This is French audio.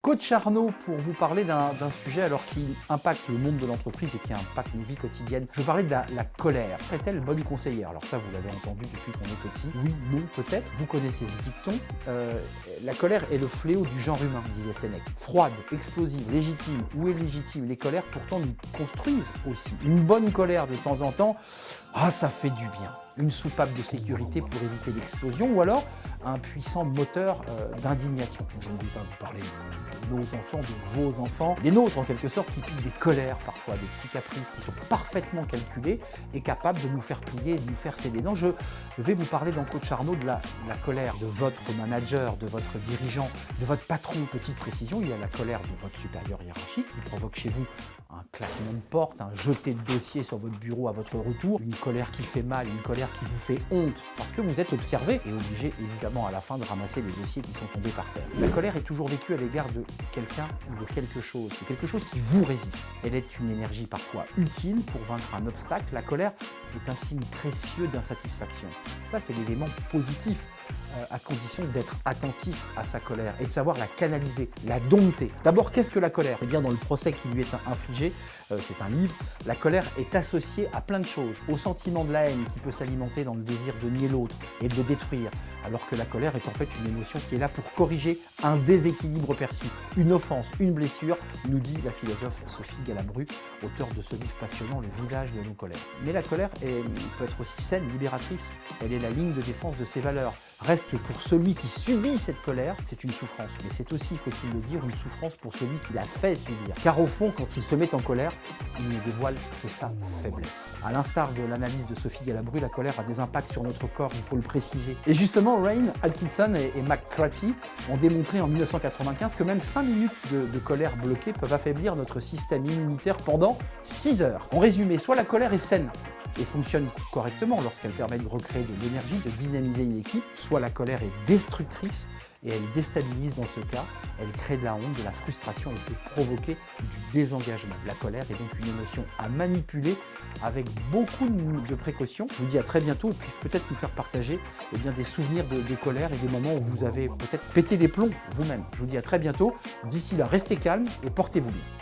Coach Arnaud pour vous parler d'un sujet alors qui impacte le monde de l'entreprise et qui impacte nos vies quotidiennes. Je veux parler de la colère. Est-elle bonne conseillère? Alors ça, vous l'avez entendu depuis qu'on est petit. Oui, non, peut-être. Vous connaissez ce dicton. La colère est le fléau du genre humain, disait Sénèque. Froide, explosive, légitime ou illégitime, les colères pourtant nous construisent aussi. Une bonne colère de temps en temps, ça fait du bien. Une soupape de sécurité pour éviter l'explosion ou alors un puissant moteur d'indignation. Je ne vais pas vous parler de nos enfants, de vos enfants, les nôtres en quelque sorte, qui piquent des colères parfois, des petits caprices qui sont parfaitement calculés et capables de nous faire plier et de nous faire céder. Donc je vais vous parler dans Coach Arnaud de la colère de votre manager, de votre dirigeant, de votre patron. Petite précision, il y a la colère de votre supérieur hiérarchique qui provoque chez vous un claquement de porte, un jeté de dossier sur votre bureau à votre retour, une colère qui fait mal, une colère qui vous fait honte parce que vous êtes observé et obligé évidemment à la fin de ramasser les dossiers qui sont tombés par terre. La colère est toujours vécue à l'égard de quelqu'un ou de quelque chose. C'est quelque chose qui vous résiste. Elle est une énergie parfois utile pour vaincre un obstacle. La colère est un signe précieux d'insatisfaction. Ça, c'est l'élément positif à condition d'être attentif à sa colère et de savoir la canaliser, la dompter. D'abord, qu'est-ce que la colère? Eh bien, dans le procès qui lui est infligé, c'est un livre, la colère est associée à plein de choses, au sentiment de la haine qui peut s'alimenter dans le désir de nier l'autre et de le détruire, alors que la colère est en fait une émotion qui est là pour corriger un déséquilibre perçu, une offense, une blessure, nous dit la philosophe Sophie Galabru, auteure de ce livre passionnant, Le village de nos colères. Mais la colère peut être aussi saine, libératrice, elle est la ligne de défense de ses valeurs. Reste pour celui qui subit cette colère, c'est une souffrance. Mais c'est aussi, faut-il le dire, une souffrance pour celui qui la fait subir. Car au fond, quand il se met en colère, il ne dévoile que sa faiblesse. À l'instar de l'analyse de Sophie Galabru, la colère a des impacts sur notre corps, il faut le préciser. Et justement, Rain Atkinson et McCarthy ont démontré en 1995 que même 5 minutes de colère bloquée peuvent affaiblir notre système immunitaire pendant 6 heures. En résumé, soit la colère est saine et fonctionne correctement lorsqu'elle permet de recréer de l'énergie, de dynamiser une équipe, soit la colère est destructrice et elle déstabilise dans ce cas, elle crée de la honte, de la frustration, elle peut provoquer du désengagement. La colère est donc une émotion à manipuler avec beaucoup de précautions. Je vous dis à très bientôt et puis peut-être nous faire partager des souvenirs de colère et des moments où vous avez peut-être pété des plombs vous-même. Je vous dis à très bientôt. D'ici là, restez calme et portez-vous bien.